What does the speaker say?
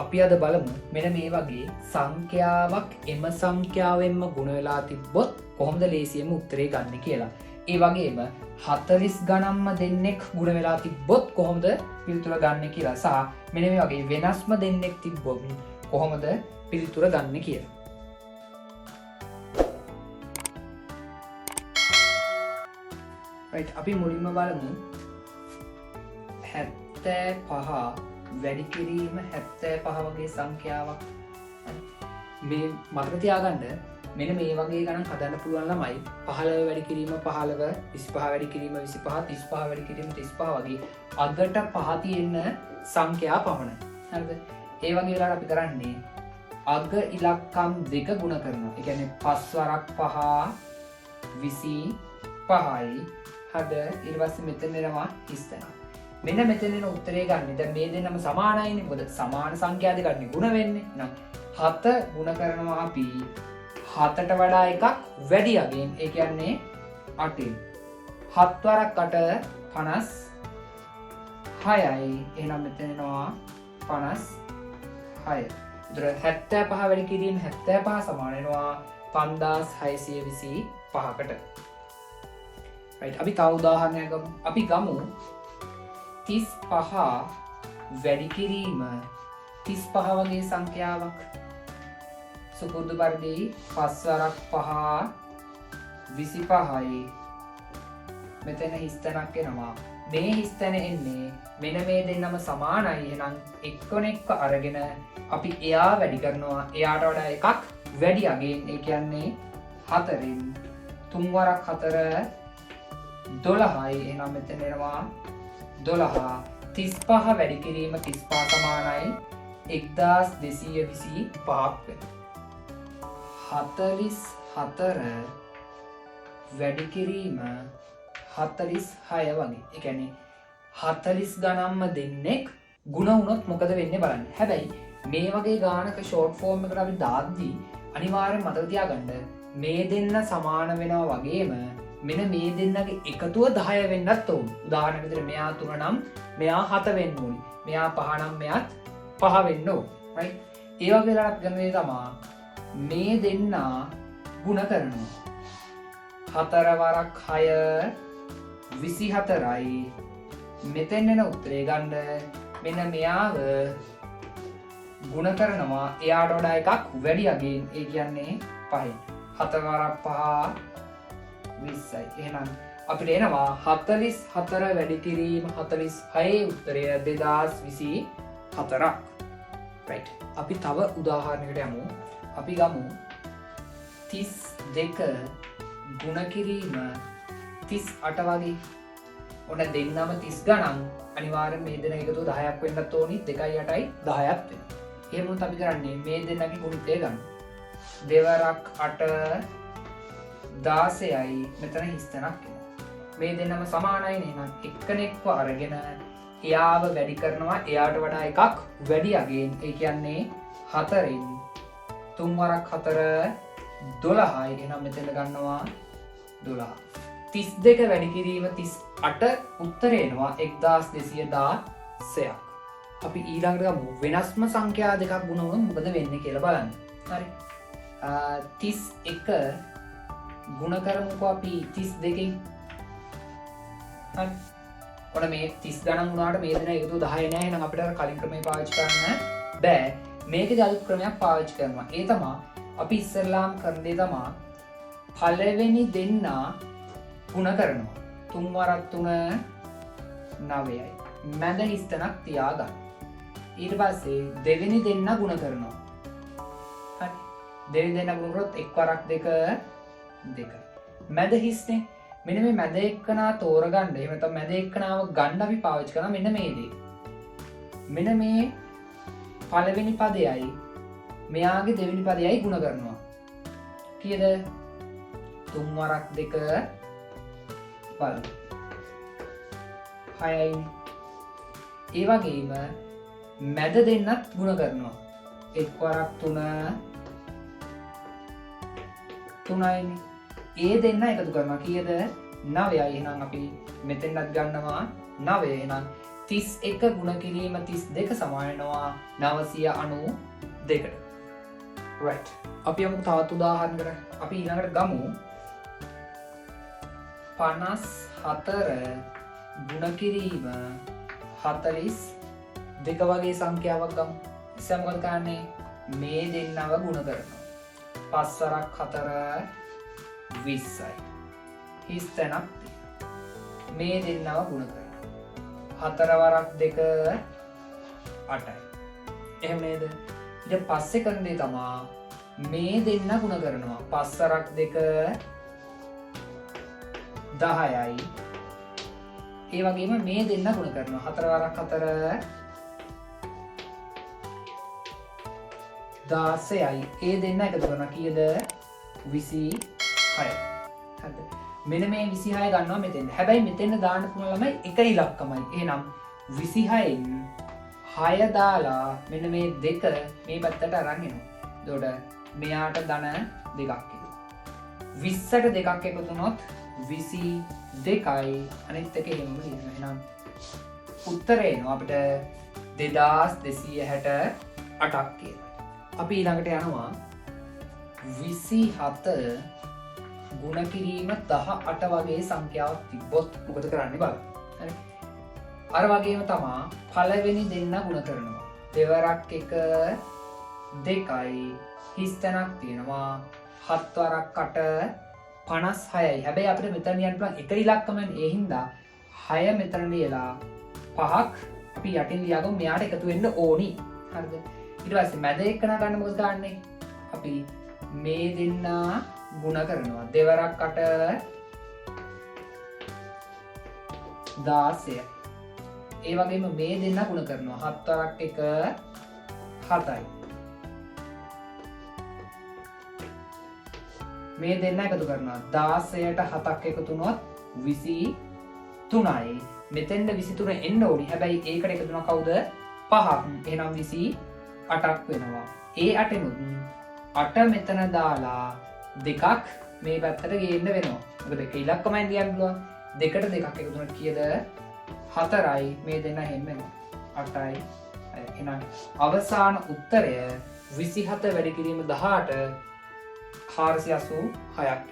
අපි අද බලමු මෙන මේ වගේ සංඛ්‍යාවක් එම සංඛ්‍යාවෙන්ම ගුණ වෙලා තිබ්බොත් කොහොමද ලේසියෙන්ම උත්තරේ ගන්න කියලා. ඒ වගේම 40 ගණන්ම දෙන්නෙක් ගුණ වෙලා තිබ්බොත් කොහොමද පිළිතුර ගන්න කියලා සහ මෙන්න මේ වගේ වෙනස්ම දෙන්නෙක් තිබ්බොත් කොහොමද පිළිතුර ගන්න කියලා. right අපි මුලින්ම බලමු 75 වැඩි කිරීම 75 වගේ සංඛ්‍යාවක්. මේ මතක තියාගන්න මෙන්න මේ වගේ ගණන් හදන්න පුළුවන් ළමයි 15 වැඩි කිරීම 15 25 වැඩි කිරීම 25 35 වැඩි කිරීම 35 වගේ අගට පහ තියෙන සංඛ්‍යා පමණයි. හරිද? ඒ වගේ වෙලාවට අපි කරන්නේ අග ඉලක්කම් දෙක ගුණ කරනවා. ඒ කියන්නේ 5 වරක් 5 25යි. හද ඊට පස්සේ මෙතන එනවා හිස්තැන. මෙන්න මෙතන එන උත්තරේ ගන්න. දැන් මේ දෙන්නම සමානයිනේ. මොකද සමාන සංඛ්‍යා දෙකක් නේ ගුණ වෙන්නේ. එහෙනම් 7 ගුණ කරනවා අපි 7ට වඩා එකක් වැඩි අගෙන්. ඒ කියන්නේ 8න්. 7 වරක් 8 56යි. එහෙනම් මෙතන එනවා 56. ඒතර 75 වැඩි කිරීම 75 සමාන වෙනවා 5625කට. right අපි තව උදාහරණයක් ගමු. අපි ගමු 35 වැඩි කිරීම 35 වගේ සංඛ්‍යාවක්. සුපුරුදු පරිදි 5 වරක් 5 25යි. මෙතන හිස්තැනක් එනවා. මේ හිස්තැන එන්නේ මෙන්න මේ දෙන්නම සමානයි. එහෙනම් එක්කෙනෙක්ව අරගෙන අපි එයා වැඩි කරනවා. එයාට වඩා එකක් වැඩි අගෙන්. ඒ කියන්නේ 4න් 3 වරක් 4 12යි. එහෙනම් මෙතන එනවා 12. 35 වැඩි කිරීම 35 සමානයි 1225ක් වෙනවා. 44 වැඩි කිරීම 46 වගේ. ඒ කියන්නේ 40 ගණන්ම දෙන්නෙක් ගුණ වුණොත් මොකද වෙන්නේ බලන්න. හැබැයි මේ වගේ ගානක ෂෝට් ෆෝම් එකකට අපි දාද්දී අනිවාර්යෙන් මතක තියාගන්න මේ දෙන්න සමාන වෙනවා වගේම මෙන්න මේ දෙන්නගේ එකතුව 10 වෙන්නත් ඕන. උදාහරණයක් විදිහට මෙයා 3 නම් මෙයා 7 වෙන්න ඕනි. මෙයා 5 නම් මෙයාත් 5 වෙන්න ඕන. right? ඒ වගේ වෙලාවට අපි කරන දේ තමයි මේ දෙන්න ගුණ කරනවා. 4 වරක් 6 24යි. මෙතෙන් එන උත්තරේ ගන්න මෙන්න මෙයාව ගුණ කරනවා. එයාට වඩා එකක් වැඩි අගෙන්. ඒ කියන්නේ 5යි. 4 වරක් 5 20යි. එහෙනම් අපිට එනවා 44 වැඩි කිරීම 46 උත්තරය 2024ක්. right. අපි තව උදාහරණයකට යමු. අපි ගමු 32 ගුණ කිරීම 38 වගේ. ඔන්න දෙන්නම 30 ගණන් අනිවාර්යෙන් මේ දෙන එකතු 10ක් වෙන්නත් ඕනි. 2යි 8යි 10ක් වෙනවා. එහෙම වුණොත් අපි කරන්නේ මේ දෙන්නගේ ගුණිතය ගන්න. දෙවරක් 8 16යි. මෙතන හිස්තැනක් එනවා. මේ දෙන්නම සමානයි නේ. නම් එක්කෙනෙක්ව අරගෙන එයාව වැඩි කරනවා. එයාට වඩා එකක් වැඩි අගෙන්. ඒ කියන්නේ 4න් 3 වරක් 4 12යි. එහෙනම් මෙතන ගන්නවා 12. 32 වැඩි කිරීම 38 උත්තරේ එනවා 1216ක්. අපි ඊළඟට ගමු වෙනස්ම සංඛ්‍යා දෙකක් ගුණ වුණොත් මොකද වෙන්නේ කියලා බලන්න. හරි. 31 ගුණ කරමුකෝ අපි 32කින්. හරි. ඔන්න මේ 30 ගණන් වුණාට මේ දෙන එකතු 10 නෑ. එහෙනම් අපිට අර කලින් ක්‍රමය පාවිච්චි කරන්න බෑ. මේකේ අලුත් ක්‍රමයක් පාවිච්චි කරනවා. ඒ තමයි අපි ඉස්සෙල්ලාම කරන දේ තමයි පළවෙනි දෙන්න ගුණ කරනවා. 3 වරක් 3 9යි. මැද හිස්තැනක් තියාගන්න. ඊට පස්සේ දෙවෙනි දෙන්න ගුණ කරනවා. හරි. දෙවෙනි දෙන්න ගුණ කරොත් 1 වරක් 2 2යි. මැද හිස්නේ. මෙන්න මේ මැද එක්කනා තෝරගන්න. එහෙම නැත්නම් මැද එක්කනාව ගන්න අපි පාවිච්චි කරනවා මෙන්න මේ දේ. මෙන්න මේ පළවෙනි පදයයි මෙයාගේ දෙවෙනි පදයයි ගුණ කරනවා. කීයද? 3 වරක් 2 බලන්න. 6යි. ඒ වගේම මැද දෙන්නත් ගුණ කරනවා. 1 වරක් 3 3යි. ඒ දෙන්න එකතු කරනවා. කීයද? 9යි. එහෙනම් අපි මෙතෙන්වත් ගන්නවා 9. එහෙනම් 31 ගුණ කිරීම 32 සමානනවා 992ට. right. අපි යමු තවත් උදාහරණයකට. අපි ඊළඟට ගමු 54 ගුණ කිරීම 42 වගේ සංඛ්‍යාවක් ගමු. ඉතින් මොකද කරන්නේ? මේ දෙන්නව ගුණ කරනවා. 5 වරක් 4 20යි. හිස් තැනක් මේ දෙන්නව ගුණ කරනවා. 4 වරක් 2 8යි. එහෙම නේද? ඊට පස්සේ කරන දේ තමයි මේ දෙන්න ගුණ කරනවා. 5 වරක් 2 10යි. ඒ වගේම මේ දෙන්න ගුණ කරනවා. 4 වරක් 4 16යි. ඒ දෙන්න එකතු කරනවා කීයද? 26යි. හරිද? මෙන්න මේ 26 ගන්නවා මෙතෙන්. හැබැයි මෙතෙන් දාන්න පුළුවන් ළමයි එක ඉලක්කමයි. එහෙනම් 26න් 6 දාලා මෙන්න මේ දෙක මේ පැත්තට අරන් එනවා. එතකොට මෙයාට ධන දෙකක් එනවා. 20ට දෙකක් එකතු වුණොත් 22යි. අනිත් එක එහෙමම ලියනවා. එහෙනම් උත්තරේ එනවා අපිට 2268ක් කියලා. අපි ඊළඟට යනවා 27 ගුණ කිරීම 18 වගේ සංඛ්‍යාවක් තිබ්බොත් මොකද කරන්න බලන්න. හරි. අර වගේම තමයි පළවෙනි දෙන්න ගුණ කරනවා. දෙවරක් 1 2යි හිස් තැනක් තියෙනවා. 7 වරක් 8 56යි. හැබැයි අපිට මෙතන යන්න පුළුවන් එක ඉලක්කමෙන් ඒ හින්දා 6 මෙතන ලියලා 5ක් අපි යටින් ලියාගමු. මෙයාට එකතු වෙන්න ඕනි. හරිද? ඊට පස්සේ මැද එක්කන ගන්න මොකද ගන්නෙ? අපි මේ දෙන්න ගුණ කරනවා. දෙවරක් 8 16. ඒ වගේම මේ දෙන්න ගුණ කරනවා. 7 වරක් 1 7යි. මේ දෙන්න එකතු කරනවා. 16ට 7ක් එකතු වුණොත් 23යි. මෙතෙන්ද 23 එන්න ඕනි. හැබැයි ඒකට එකතු වෙනවා කවුද? 5ක්. එහෙනම් 28ක් වෙනවා. ඒ 8නුත් 8 මෙතන දාලා දෙකක් මේ පැත්තට ගේන්න වෙනවා. මොකද එක ඉලක්කමෙන් ලියන්න පුළුවන්. දෙකට දෙකක් එකතු වුණොත් කීයද? 4යි. මේ දෙන්න හැම වෙනවා. 8යි. එහෙනම් අවසාන උත්තරය 27 වැඩි කිරීම 18 486ක්.